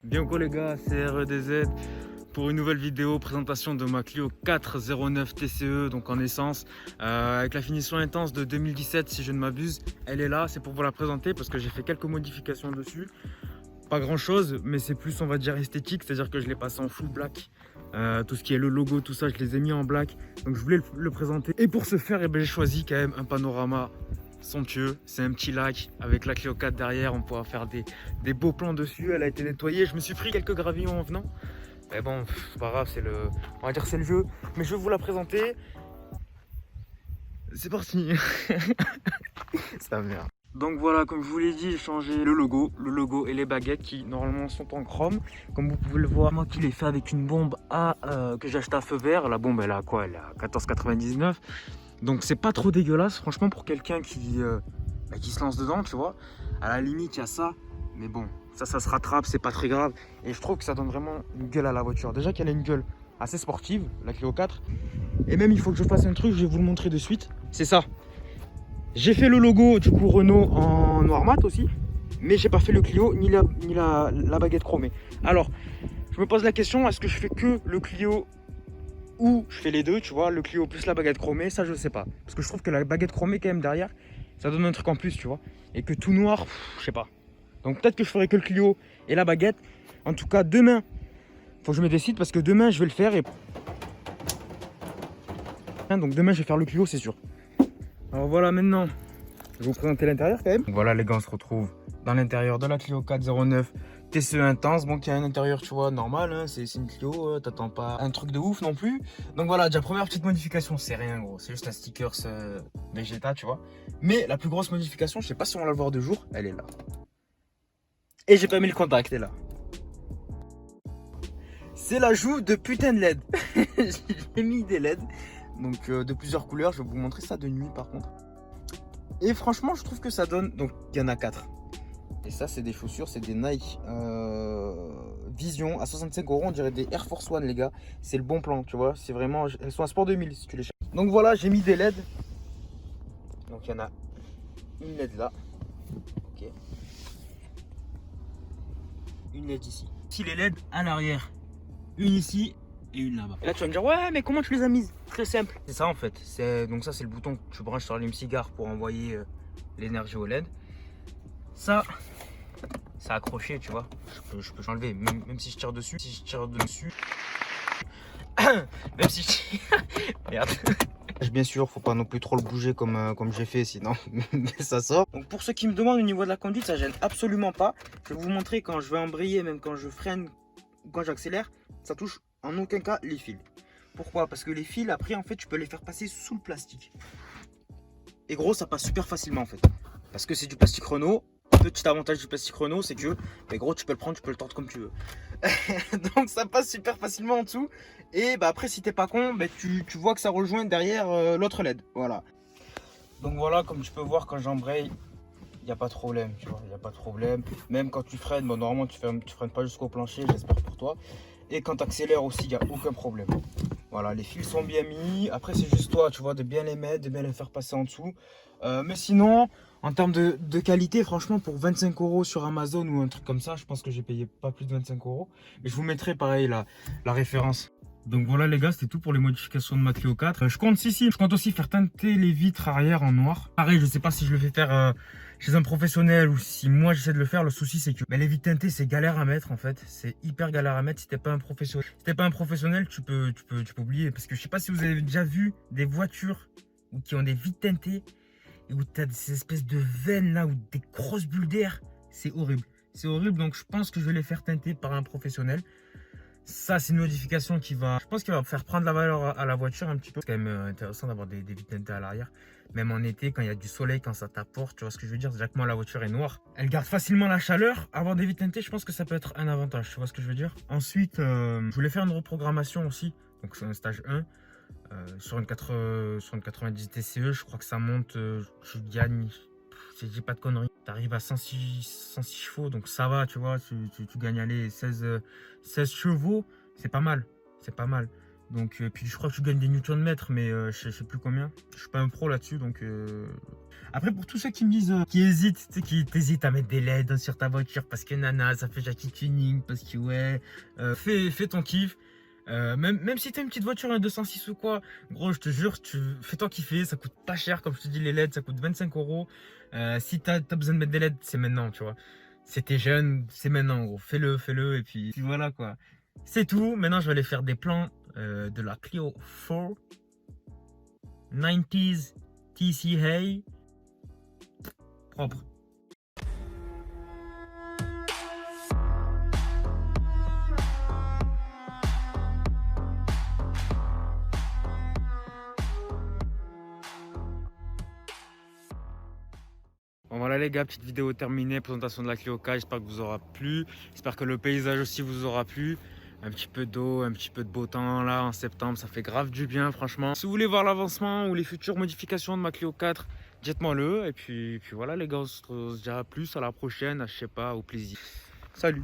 Bien quoi les gars, c'est REDZ pour une nouvelle vidéo présentation de ma Clio 409 TCE, donc en essence, avec la finition intense de 2017 si je ne m'abuse. Elle est là, c'est pour vous la présenter parce que j'ai fait quelques modifications dessus. Pas grand chose, mais c'est plus on va dire esthétique, c'est à dire que je l'ai passé en full black. Tout ce qui est le logo, tout ça, je les ai mis en black, donc je voulais le présenter. Et pour ce faire, j'ai choisi quand même un panorama somptueux. C'est un petit lac avec la Clio 4 derrière, on pourra faire des beaux plans dessus. Elle a été nettoyée, je me suis pris quelques gravillons en venant, mais bon, c'est pas grave, on va dire c'est le jeu. Mais je vais vous la présenter. C'est parti. Ça merde. Donc voilà, comme je vous l'ai dit, j'ai changé le logo et les baguettes qui normalement sont en chrome. Comme vous pouvez le voir, moi qui l'ai fait avec une bombe que j'ai acheté à feu vert. La bombe elle a quoi? Elle a 14,99. Donc c'est pas trop dégueulasse, franchement, pour quelqu'un qui se lance dedans, tu vois. À la limite, il y a ça, mais bon, ça se rattrape, c'est pas très grave. Et je trouve que ça donne vraiment une gueule à la voiture. Déjà qu'elle a une gueule assez sportive, la Clio 4. Et même, il faut que je fasse un truc, je vais vous le montrer de suite. C'est ça. J'ai fait le logo du coup Renault en noir mat aussi, mais j'ai pas fait le Clio ni la baguette chromée. Alors, je me pose la question, est-ce que je fais que le Clio ou je fais les deux, tu vois, le Clio plus la baguette chromée? Ça, je sais pas. Parce que je trouve que la baguette chromée, quand même, derrière, ça donne un truc en plus, tu vois. Et que tout noir, je sais pas. Donc peut-être que je ferai que le Clio et la baguette. En tout cas, demain, faut que je me décide parce que demain, je vais le faire. Donc demain, je vais faire le Clio, c'est sûr. Alors voilà, maintenant, je vais vous présenter l'intérieur quand même. Donc voilà les gars, on se retrouve dans l'intérieur de la Clio 409 TCE Intense. Bon, qui a un intérieur, tu vois, normal, hein, c'est une Clio, t'attends pas un truc de ouf non plus. Donc voilà, déjà première petite modification, c'est rien gros, c'est juste un stickers Vegeta, tu vois. Mais la plus grosse modification, je sais pas si on va la voir de jour, elle est là. Et j'ai pas mis le contact, elle est là. C'est l'ajout de putain de LED. J'ai mis des LED, donc de plusieurs couleurs, je vais vous montrer ça de nuit par contre. Et franchement, je trouve que ça donne... Donc, il y en a 4. Et ça, c'est des chaussures, c'est des Nike Vision à 65 €. On dirait des Air Force One, les gars. C'est le bon plan, tu vois. C'est vraiment... Elles sont à Sport 2000 si tu les cherches. Donc voilà, j'ai mis des LED. Donc, il y en a une LED là. Ok. Une LED ici. Ici, les LED à l'arrière. Une ici et une là-bas. Et là, tu vas me dire, ouais, mais comment tu les as mises? Très simple. C'est ça, en fait. Donc ça, c'est le bouton que tu branches sur l'allume-cigare pour envoyer l'énergie au LED. Ça, c'est accroché, tu vois. Je peux l'enlever, même si je tire dessus. Si je tire dessus. Même si je tire. Merde. Bien sûr, faut pas non plus trop le bouger comme j'ai fait, sinon ça sort. Donc pour ceux qui me demandent au niveau de la conduite, ça gêne absolument pas. Je vais vous montrer quand je vais embrayer, même quand je freine ou quand j'accélère, ça touche en aucun cas les fils. Pourquoi? Parce que les fils, après, en fait, tu peux les faire passer sous le plastique. Et gros, ça passe super facilement en fait. Parce que c'est du plastique Renault. Petit avantage du plastique Renault, c'est que mais gros, tu peux le prendre, tu peux le tordre comme tu veux. Donc ça passe super facilement en dessous. Et bah après, si t'es pas con, bah, tu vois que ça rejoint derrière l'autre LED. Voilà. Donc voilà, comme tu peux voir, quand j'embraye, il n'y a pas de problème, tu vois, il n'y a pas de problème. Même quand tu freines, bon, normalement tu freines pas jusqu'au plancher, j'espère pour toi. Et quand tu accélères aussi, il n'y a aucun problème. Voilà, les fils sont bien mis. Après, c'est juste toi, tu vois, de bien les mettre, de bien les faire passer en dessous. Mais sinon, en termes de qualité, franchement, pour 25 € sur Amazon ou un truc comme ça, je pense que j'ai payé pas plus de 25 €. Mais je vous mettrai pareil la référence. Donc voilà les gars, c'était tout pour les modifications de ma Clio 4. Je compte aussi faire teinter les vitres arrière en noir. Pareil, je sais pas si je le fais faire chez un professionnel ou si moi j'essaie de le faire. Le souci c'est que les vitres teintées, c'est galère à mettre en fait. C'est hyper galère à mettre si t'es pas un professionnel. Si t'es pas un professionnel, tu peux oublier. Parce que je sais pas si vous avez déjà vu des voitures qui ont des vitres teintées et où t'as ces espèces de veines là ou des grosses bulles d'air. C'est horrible. C'est horrible, donc je pense que je vais les faire teinter par un professionnel. Ça, c'est une modification qui va, je pense, qu'il va faire prendre la valeur à la voiture un petit peu. C'est quand même intéressant d'avoir des vitres teintées à l'arrière. Même en été, quand il y a du soleil, quand ça t'apporte, tu vois ce que je veux dire. Déjà que moi, la voiture est noire. Elle garde facilement la chaleur. Avoir des vitres teintées, je pense que ça peut être un avantage. Tu vois ce que je veux dire. Ensuite, je voulais faire une reprogrammation aussi. Donc, c'est un stage 1. Sur une 90 TCE, je crois que ça monte, je gagne, je dis pas de conneries, tu arrives à 106 chevaux, donc ça va, tu vois, tu gagnes aller 16 chevaux, c'est pas mal, c'est pas mal. Donc, puis je crois que tu gagnes des Newton-mètres, mais je sais plus combien. Je suis pas un pro là-dessus, donc... Après, pour tous ceux qui me disent, qui hésitent, tu sais, qui t'hésitent à mettre des LED sur ta voiture parce que nana, ça fait Jackie Tuning, parce que ouais, fais ton kiff. Même si t'as une petite voiture, un 206 ou quoi, gros, je te jure, fais-toi kiffer, ça coûte pas cher, comme je te dis, les LED, ça coûte 25 euros. Si t'as besoin de mettre des LED, c'est maintenant, tu vois. C'était jeune, c'est maintenant, gros. Fais-le, et puis voilà, quoi. C'est tout. Maintenant, je vais aller faire des plans de la Clio 4 90s TCA propre. Bon voilà les gars, petite vidéo terminée, présentation de la Clio 4, j'espère que vous aura plu, j'espère que le paysage aussi vous aura plu. Un petit peu d'eau, un petit peu de beau temps là en septembre, ça fait grave du bien franchement. Si vous voulez voir l'avancement ou les futures modifications de ma Clio 4, dites-moi le. Et puis voilà les gars, on se dit à plus, à la prochaine, je sais pas, au plaisir. Salut.